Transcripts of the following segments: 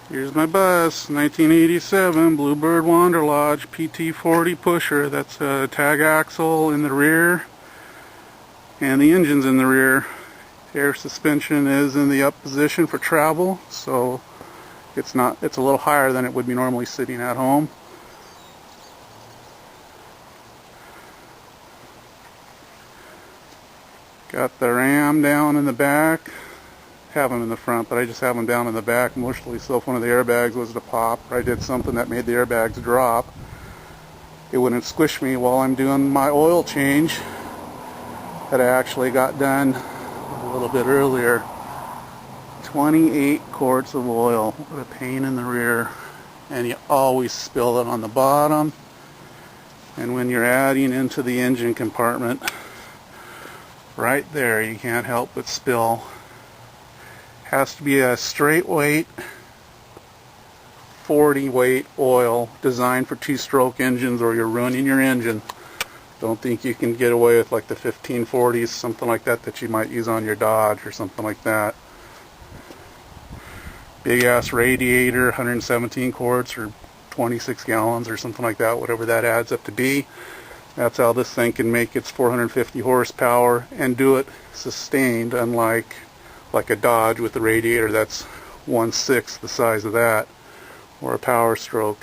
Here's my bus, 1987 Bluebird Wanderlodge PT40 pusher. That's a tag axle in the rear and the engine's in the rear. Air suspension is in the up position for travel, so it's a little higher than it would be normally sitting at home. Got the ram down in the back. Have them in the front, but I just have them down in the back mostly, so if one of the airbags was to pop or I did something that made the airbags drop, it wouldn't squish me while I'm doing my oil change that I actually got done a little bit earlier. 28 quarts of oil. What a pain in the rear. And you always spill it on the bottom, and when you're adding into the engine compartment, right there, you can't help but spill. Has to be a straight weight 40 weight oil designed for two-stroke engines, or you're ruining your engine. Don't think you can get away with like the 1540s, something like that you might use on your Dodge or something like that. Big ass radiator, 117 quarts or 26 gallons or something like that, whatever that adds up to be. That's how this thing can make its 450 horsepower and do it sustained, unlike a Dodge with the radiator that's 1/6 the size of that, or a Power Stroke.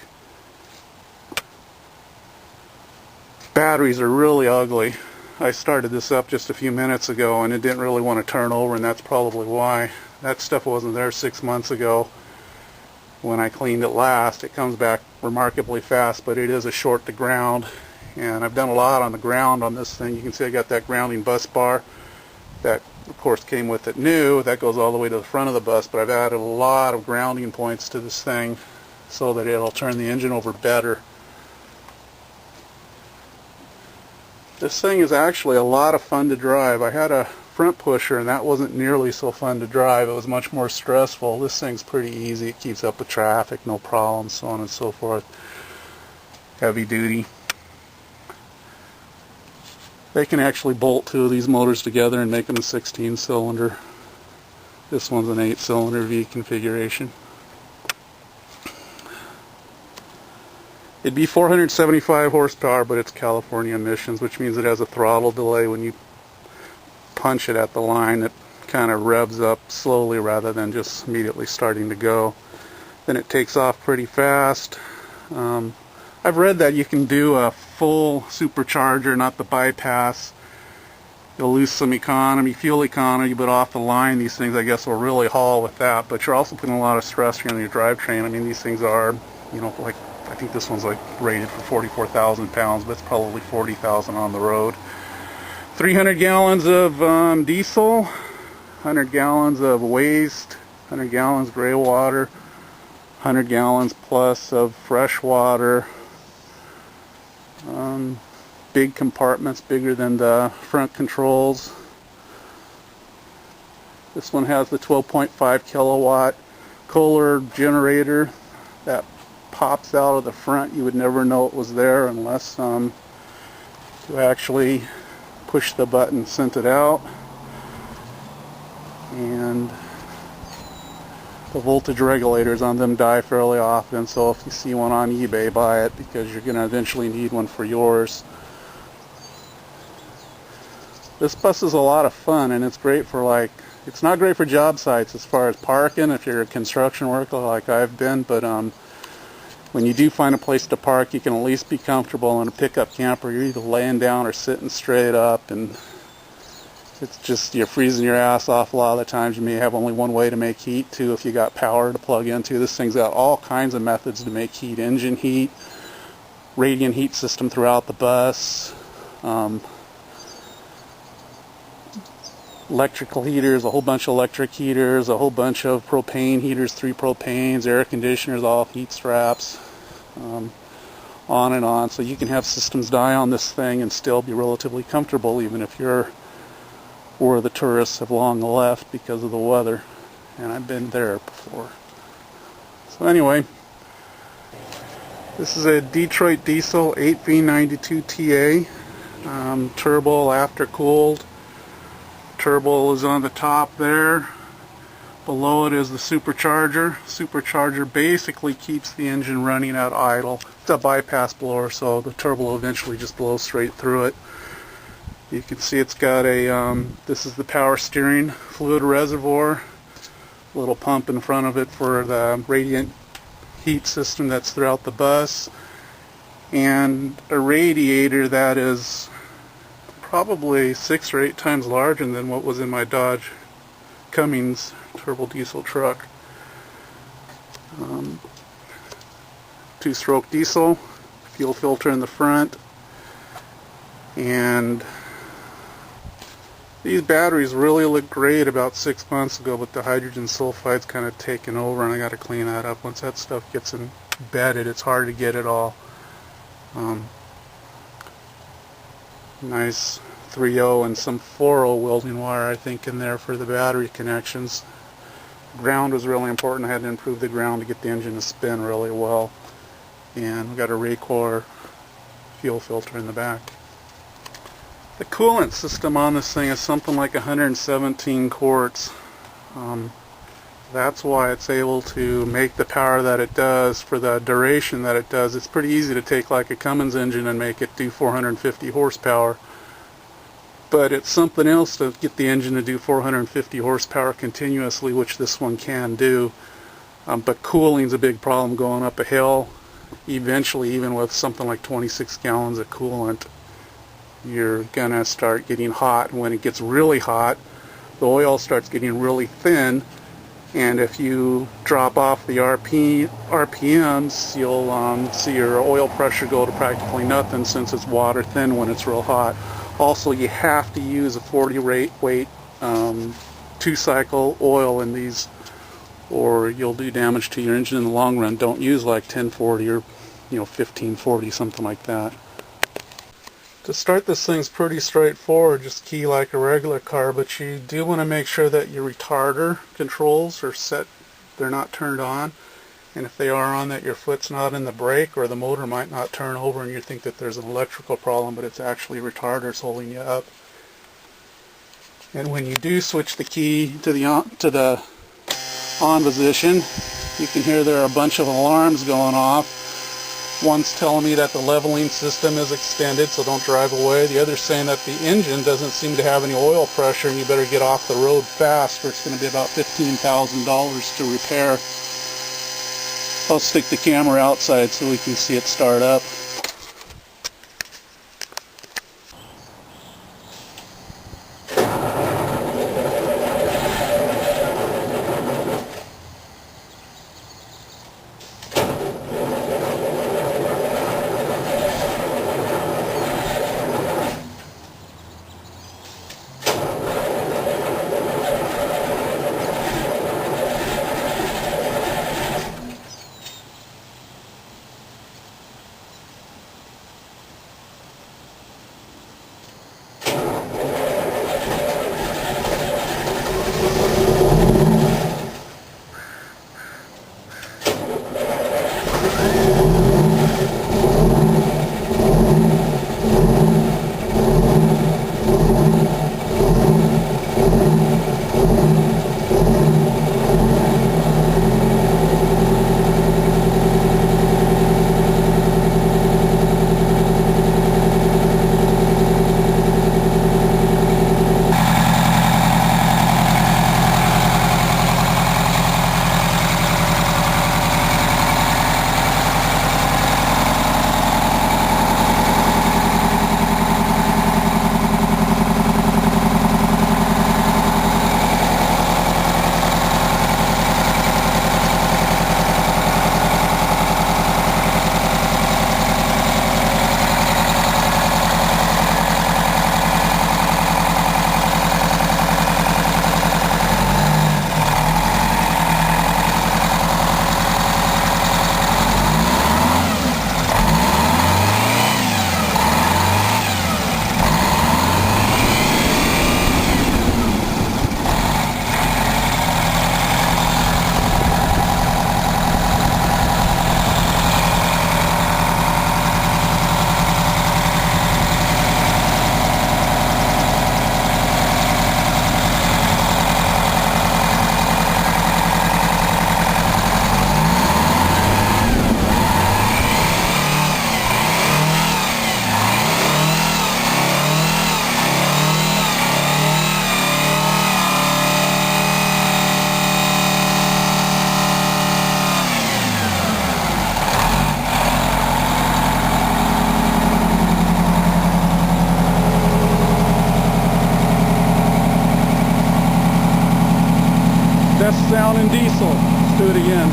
Batteries are really ugly. I started this up just a few minutes ago and it didn't really want to turn over, and that's probably why. That stuff wasn't there 6 months ago when I cleaned it last. It comes back remarkably fast, but it is a short to ground, and I've done a lot on the ground on this thing. You can see I got that grounding bus bar that of course came with it new. That goes all the way to the front of the bus, but I've added a lot of grounding points to this thing so that it'll turn the engine over better. This thing is actually a lot of fun to drive. I had a front pusher and that wasn't nearly so fun to drive. It was much more stressful. This thing's pretty easy. It keeps up with traffic, no problem, so on and so forth. Heavy duty. They can actually bolt two of these motors together and make them a 16-cylinder. This one's an 8-cylinder V configuration. It'd be 475 horsepower, but it's California emissions, which means it has a throttle delay. When you punch it at the line, it kind of revs up slowly rather than just immediately starting to go. Then it takes off pretty fast. I've read that you can do a full supercharger, not the bypass. You'll lose some fuel economy, but off the line these things I guess will really haul with that. But you're also putting a lot of stress on your drivetrain. I mean, these things are, like, I think this one's like rated for 44,000 pounds, but it's probably 40,000 on the road. 300 gallons of diesel, 100 gallons of waste, 100 gallons gray water, 100 gallons plus of fresh water. Big compartments, bigger than the front controls. This one has the 12.5 kilowatt Kohler generator that pops out of the front. You would never know it was there unless you actually push the button, sent it out. And the voltage regulators on them die fairly often, so if you see one on eBay, buy it, because you're going to eventually need one for yours. This bus is a lot of fun, and it's great for it's not great for job sites as far as parking if you're a construction worker like I've been, but when you do find a place to park, you can at least be comfortable. In a pickup camper, you're either laying down or sitting straight up, and it's just, you're freezing your ass off a lot of the times. You may have only one way to make heat, too, if you got power to plug into. This thing's got all kinds of methods to make heat. Engine heat, radiant heat system throughout the bus, electrical heaters, a whole bunch of electric heaters, a whole bunch of propane heaters, 3 propanes, air conditioners, all heat straps, on and on. So you can have systems die on this thing and still be relatively comfortable, even if you're where the tourists have long left because of the weather, and I've been there before. So anyway, this is a Detroit diesel 8V92TA, turbo after cooled. Turbo is on the top there. Below it is the supercharger. Supercharger basically keeps the engine running at idle. It's a bypass blower, so the turbo will eventually just blow straight through it. You can see it's got a, this is the power steering fluid reservoir. Little pump in front of it for the radiant heat system that's throughout the bus. And a radiator that is probably 6 or 8 times larger than what was in my Dodge Cummins turbo diesel truck. 2-stroke diesel, fuel filter in the front, and these batteries really looked great about 6 months ago, but the hydrogen sulfide's kind of taken over, and I got to clean that up. Once that stuff gets embedded, it's hard to get it all. Nice 3.0 and some 4.0 welding wire, I think, in there for the battery connections. Ground was really important. I had to improve the ground to get the engine to spin really well. And we got a Raycor fuel filter in the back. The coolant system on this thing is something like 117 quarts. That's why it's able to make the power that it does for the duration that it does. It's pretty easy to take like a Cummins engine and make it do 450 horsepower. But it's something else to get the engine to do 450 horsepower continuously, which this one can do. But cooling's a big problem going up a hill. Eventually, even with something like 26 gallons of coolant, you're gonna start getting hot. And when it gets really hot, the oil starts getting really thin. And if you drop off the RPMs, you'll see your oil pressure go to practically nothing, since it's water thin when it's real hot. Also, you have to use a 40 weight 2-cycle oil in these, or you'll do damage to your engine in the long run. Don't use like 1040 or 1540, something like that. To start this thing's pretty straightforward, just key like a regular car, but you do want to make sure that your retarder controls are set, they're not turned on, and if they are on, that your foot's not in the brake, or the motor might not turn over and you think that there's an electrical problem, but it's actually retarders holding you up. And when you do switch the key to the on position, you can hear there are a bunch of alarms going off. One's telling me that the leveling system is extended, so don't drive away. The other's saying that the engine doesn't seem to have any oil pressure and you better get off the road fast, or it's going to be about $15,000 to repair. I'll stick the camera outside so we can see it start up. running diesel. Let's do it again.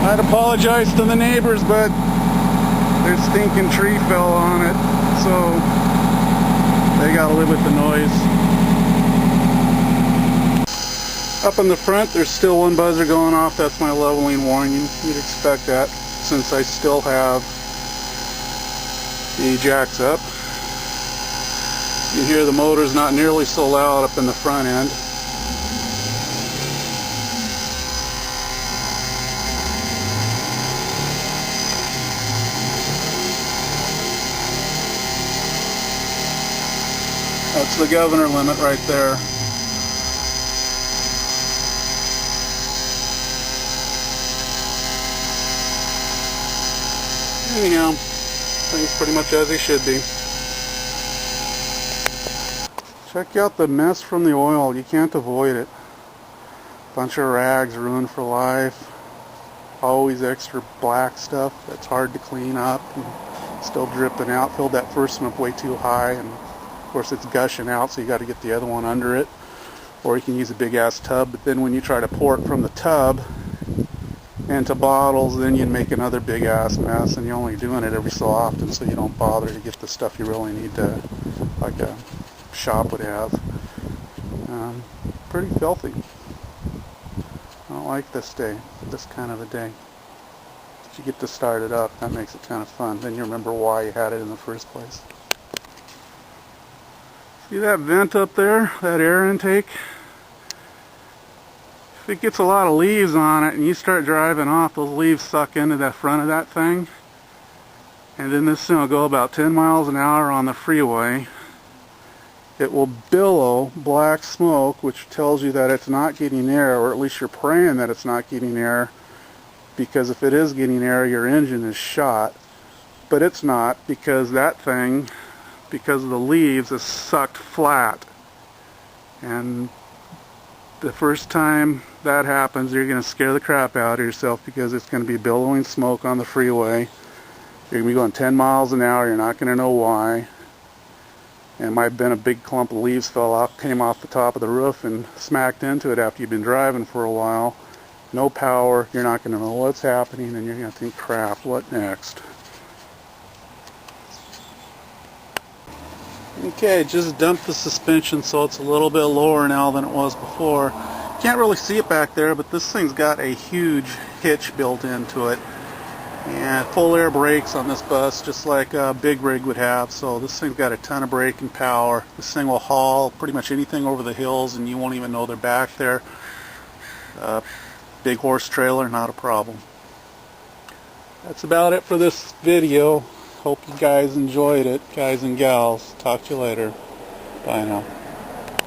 I'd apologize to the neighbors, but their stinking tree fell on it, so they gotta live with the noise. Up in the front, there's still one buzzer going off. That's my leveling warning. You'd expect that since I still have the jacks up. You can hear the motor's not nearly so loud up in the front end. That's the governor limit right there. Anyhow, things pretty much as they should be. Check out the mess from the oil. You can't avoid it. Bunch of rags ruined for life. Always extra black stuff that's hard to clean up and still dripping out. Filled that first one up way too high, and of course it's gushing out, so you got to get the other one under it, or you can use a big ass tub. But then when you try to pour it from the tub into bottles, then you make another big ass mess, and you're only doing it every so often, so you don't bother to get the stuff you really need to, like a shop would have. Pretty filthy. I don't like this kind of a day. If you get to start it up, that makes it kind of fun. Then you remember why you had it in the first place. See that vent up there, that air intake? If it gets a lot of leaves on it and you start driving off, those leaves suck into the front of that thing. And then this thing will go about 10 miles an hour on the freeway. It will billow black smoke, which tells you that it's not getting air, or at least you're praying that it's not getting air, because if it is getting air, your engine is shot. But it's not, because that thing, because of the leaves, is sucked flat. And the first time that happens, you're going to scare the crap out of yourself, because it's going to be billowing smoke on the freeway. You're going to be going 10 miles an hour. You're not going to know why. And it might have been a big clump of leaves fell off, came off the top of the roof and smacked into it after you've been driving for a while. No power. You're not going to know what's happening, and you're going to think, crap, what next? Okay, just dumped the suspension so it's a little bit lower now than it was before. Can't really see it back there, but this thing's got a huge hitch built into it. And full air brakes on this bus, just like a big rig would have. So this thing's got a ton of braking power. This thing will haul pretty much anything over the hills and you won't even know they're back there. Big horse trailer, not a problem. That's about it for this video. Hope you guys enjoyed it, guys and gals. Talk to you later. Bye now.